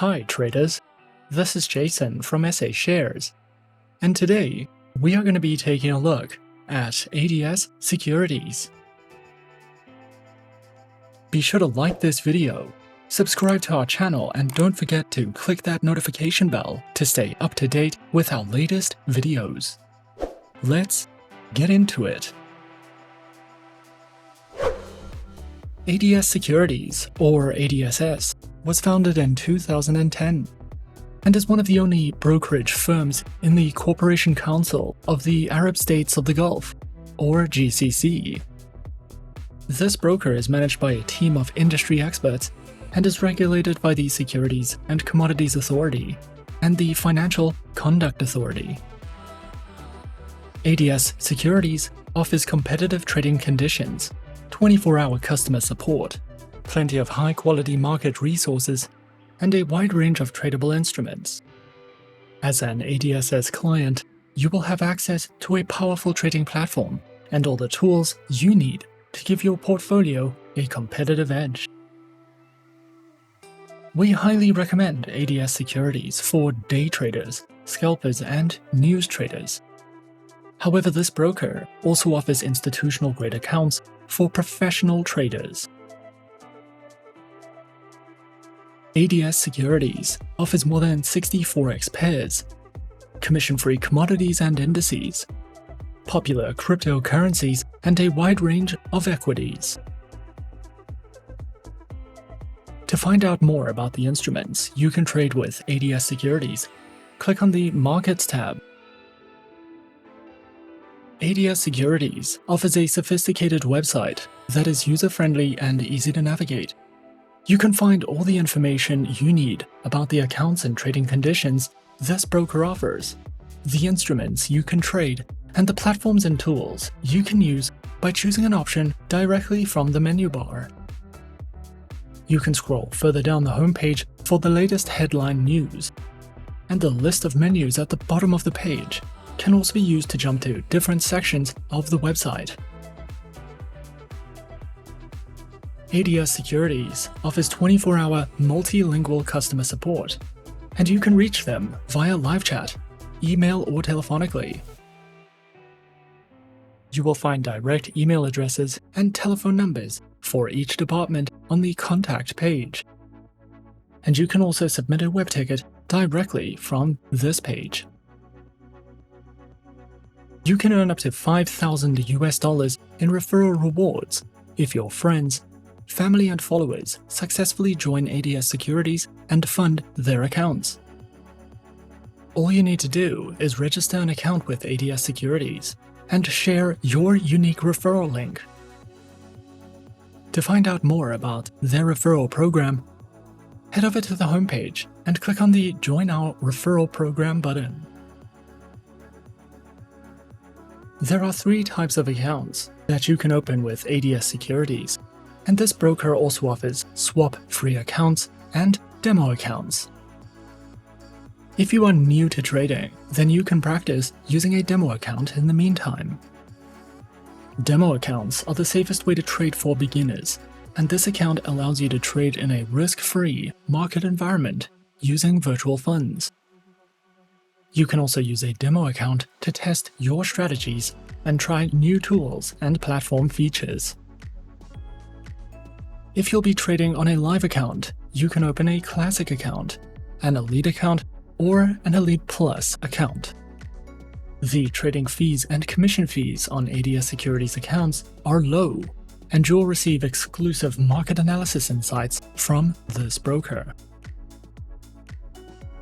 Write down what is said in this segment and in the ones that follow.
Hi traders, this is Jason from SA Shares, and today we are going to be taking a look at ADS Securities. Be sure to like this video, subscribe to our channel, and don't forget to click that notification bell to stay up to date with our latest videos. Let's get into it. ADS Securities, or ADSS, was founded in 2010 and is one of the only brokerage firms in the Corporation Council of the Arab States of the Gulf, or GCC. This broker is managed by a team of industry experts and is regulated by the Securities and Commodities Authority and the Financial Conduct Authority. ADS Securities offers competitive trading conditions, 24-hour customer support, plenty of high-quality market resources, and a wide range of tradable instruments. As an ADSS client, you will have access to a powerful trading platform and all the tools you need to give your portfolio a competitive edge. We highly recommend ADS Securities for day traders, scalpers, and news traders. However, this broker also offers institutional-grade accounts for professional traders. ADS Securities offers more than 60 forex pairs, commission-free commodities and indices, popular cryptocurrencies, and a wide range of equities. To find out more about the instruments you can trade with ADS Securities, click on the Markets tab. ADS Securities offers a sophisticated website that is user-friendly and easy to navigate. You can find all the information you need about the accounts and trading conditions this broker offers, the instruments you can trade, and the platforms and tools you can use by choosing an option directly from the menu bar. You can scroll further down the homepage for the latest headline news, and the list of menus at the bottom of the page can also be used to jump to different sections of the website. ADS Securities offers 24-hour multilingual customer support, and you can reach them via live chat, email, or telephonically. You will find direct email addresses and telephone numbers for each department on the contact page. And you can also submit a web ticket directly from this page. You can earn up to $5,000 in referral rewards if your friends, family, and followers successfully join ADS Securities and fund their accounts. All you need to do is register an account with ADS Securities and share your unique referral link. To find out more about their referral program, head over to the homepage and click on the Join Our Referral Program button. There are 3 types of accounts that you can open with ADS Securities, and this broker also offers swap-free accounts and demo accounts. If you are new to trading, then you can practice using a demo account in the meantime. Demo accounts are the safest way to trade for beginners, and this account allows you to trade in a risk-free market environment using virtual funds. You can also use a demo account to test your strategies and try new tools and platform features. If you'll be trading on a live account, you can open a classic account, an elite account, or an elite plus account. The trading fees and commission fees on ADS Securities accounts are low, and you'll receive exclusive market analysis insights from this broker.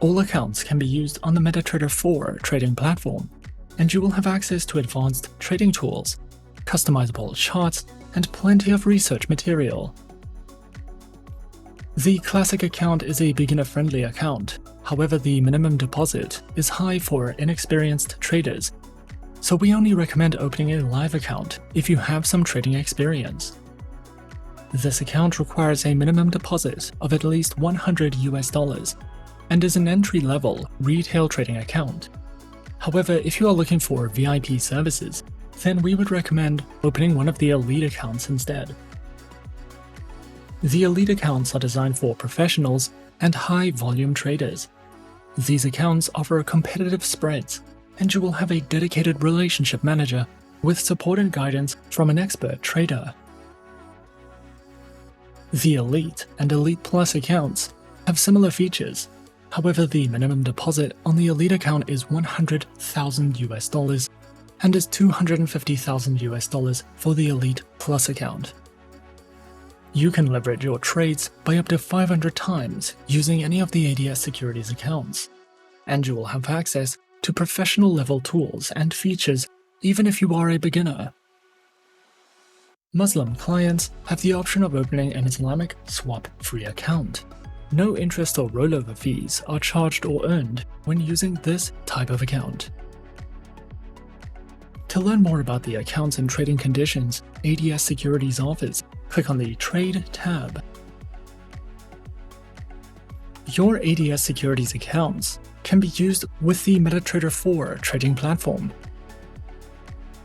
All accounts can be used on the MetaTrader 4 trading platform, and you will have access to advanced trading tools, customizable charts, and plenty of research material. The Classic account is a beginner-friendly account, however the minimum deposit is high for inexperienced traders, so we only recommend opening a live account if you have some trading experience. This account requires a minimum deposit of at least $100 and is an entry-level retail trading account. However, if you are looking for VIP services, then we would recommend opening one of the elite accounts instead. The elite accounts are designed for professionals and high-volume traders. These accounts offer competitive spreads, and you will have a dedicated relationship manager with support and guidance from an expert trader. The Elite and Elite Plus accounts have similar features. However, the minimum deposit on the Elite account is $100,000 and is $250,000 for the Elite Plus account. You can leverage your trades by up to 500 times using any of the ADS Securities accounts, and you will have access to professional level tools and features even if you are a beginner. Muslim clients have the option of opening an Islamic swap-free account. No interest or rollover fees are charged or earned when using this type of account. To learn more about the accounts and trading conditions ADS Securities offers, click on the Trade tab. Your ADS Securities accounts can be used with the MetaTrader 4 trading platform.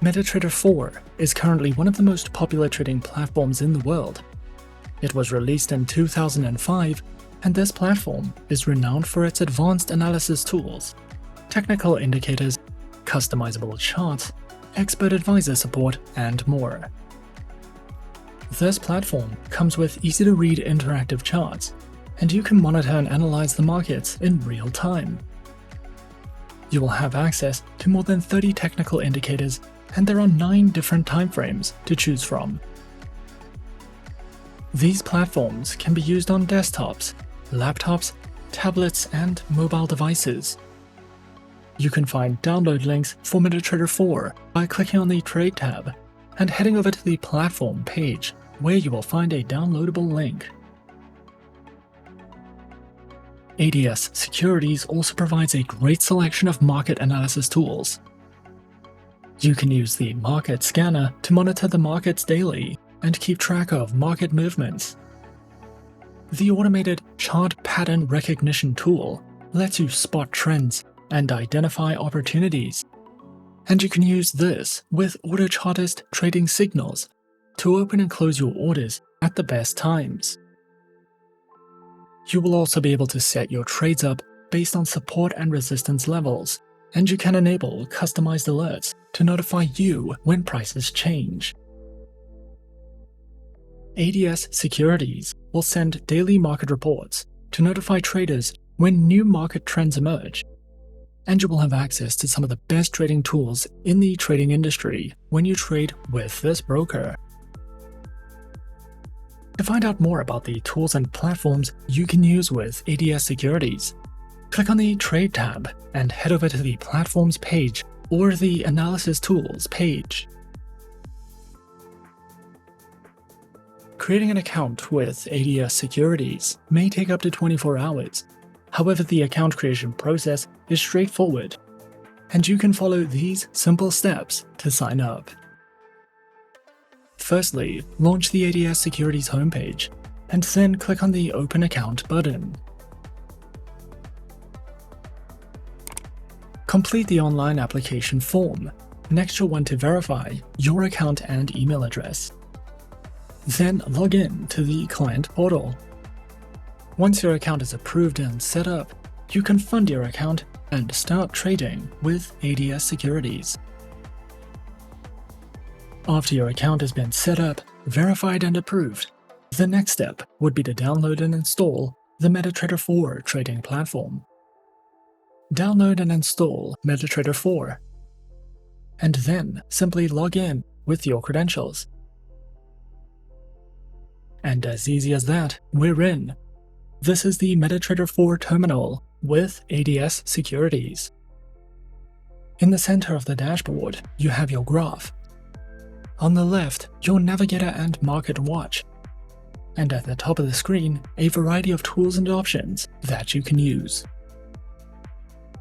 MetaTrader 4 is currently one of the most popular trading platforms in the world. It was released in 2005, and this platform is renowned for its advanced analysis tools, technical indicators, customizable charts, expert advisor support, and more. This platform comes with easy-to-read interactive charts, and you can monitor and analyze the markets in real time. You will have access to more than 30 technical indicators, and there are 9 different timeframes to choose from. These platforms can be used on desktops, laptops, tablets, and mobile devices. You can find download links for MetaTrader 4 by clicking on the Trade tab and heading over to the platform page, where you will find a downloadable link. ADS Securities also provides a great selection of market analysis tools. You can use the Market Scanner to monitor the markets daily and keep track of market movements. The automated Chart Pattern Recognition tool lets you spot trends and identify opportunities. And you can use this with AutoChartist trading signals to open and close your orders at the best times. You will also be able to set your trades up based on support and resistance levels, and you can enable customized alerts to notify you when prices change. ADS Securities will send daily market reports to notify traders when new market trends emerge, and you will have access to some of the best trading tools in the trading industry when you trade with this broker. To find out more about the tools and platforms you can use with ADS Securities, click on the Trade tab and head over to the Platforms page or the Analysis Tools page. Creating an account with ADS Securities may take up to 24 hours. However, the account creation process is straightforward, and you can follow these simple steps to sign up. Firstly, launch the ADS Securities homepage, and then click on the Open Account button. Complete the online application form. Next, you'll want to verify your account and email address. Then log in to the client portal. Once your account is approved and set up, you can fund your account and start trading with ADS Securities. After your account has been set up, verified, and approved, the next step would be to download and install the MetaTrader 4 trading platform. Download and install MetaTrader 4, and then simply log in with your credentials. And as easy as that, we're in. This is the MetaTrader 4 terminal with ADS Securities. In the center of the dashboard, you have your graph. On the left, your navigator and market watch. And at the top of the screen, a variety of tools and options that you can use.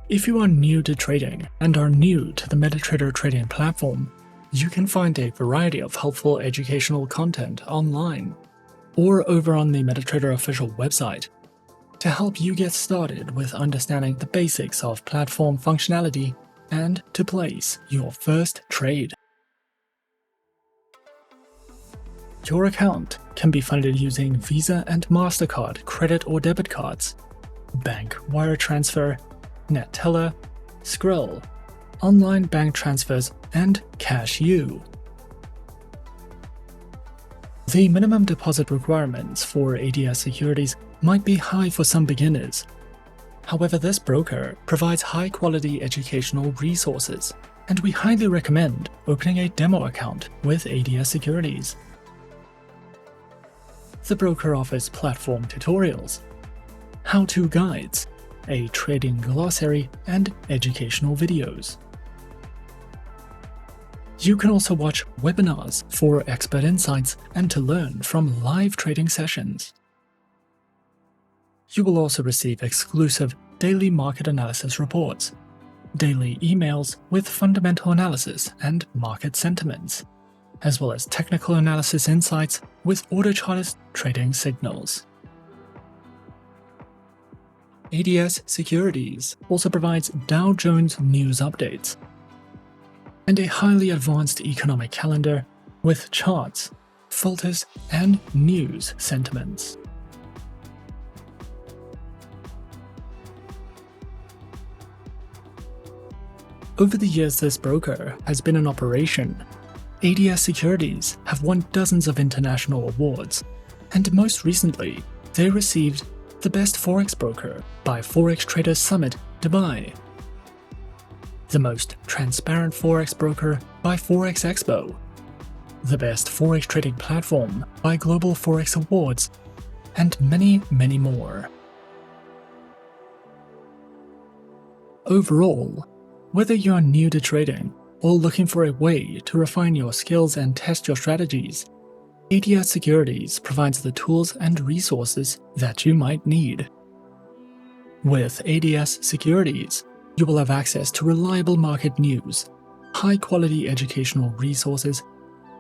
If you are new to trading and are new to the MetaTrader trading platform, you can find a variety of helpful educational content online or over on the MetaTrader official website to help you get started with understanding the basics of platform functionality and to place your first trade. Your account can be funded using Visa and MasterCard credit or debit cards, bank wire transfer, net teller, Skrill, online bank transfers, and Cash-U. The minimum deposit requirements for ADS securities might be high for some beginners. However, this broker provides high-quality educational resources, and we highly recommend opening a demo account with ADS securities. The broker offers platform tutorials, how-to guides, a trading glossary, and educational videos. You can also watch webinars for expert insights and to learn from live trading sessions. You will also receive exclusive daily market analysis reports, daily emails with fundamental analysis and market sentiments, as well as technical analysis insights with order chartist trading signals. ADS Securities also provides Dow Jones news updates and a highly advanced economic calendar with charts, filters, and news sentiments. Over the years this broker has been in operation, ADS Securities have won dozens of international awards, and most recently, they received the Best Forex Broker by Forex Traders Summit, Dubai, the Most Transparent Forex Broker by Forex Expo, the Best Forex Trading Platform by Global Forex Awards, and many, many more. Overall, whether you're new to trading or looking for a way to refine your skills and test your strategies, ADS Securities provides the tools and resources that you might need. With ADS Securities, you will have access to reliable market news, high-quality educational resources,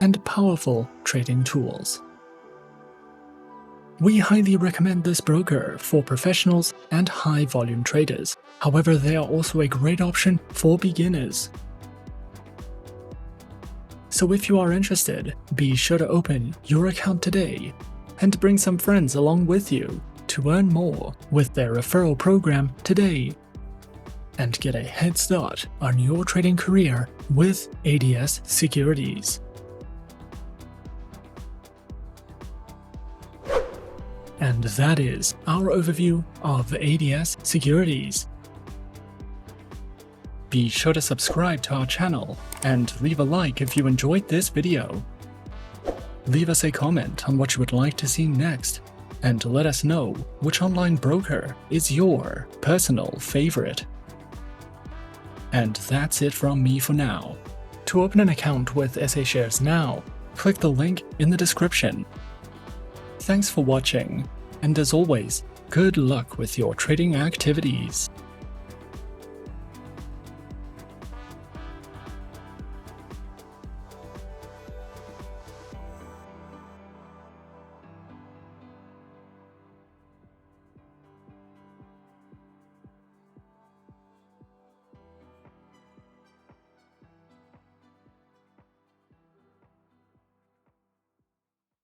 and powerful trading tools. We highly recommend this broker for professionals and high-volume traders. However, they are also a great option for beginners. So if you are interested, be sure to open your account today and bring some friends along with you to earn more with their referral program today and get a head start on your trading career with ADS Securities. And that is our overview of ADS Securities. Be sure to subscribe to our channel and leave a like if you enjoyed this video. Leave us a comment on what you would like to see next, and let us know which online broker is your personal favorite. And that's it from me for now. To open an account with SA Shares now, click the link in the description. Thanks for watching, and as always, good luck with your trading activities.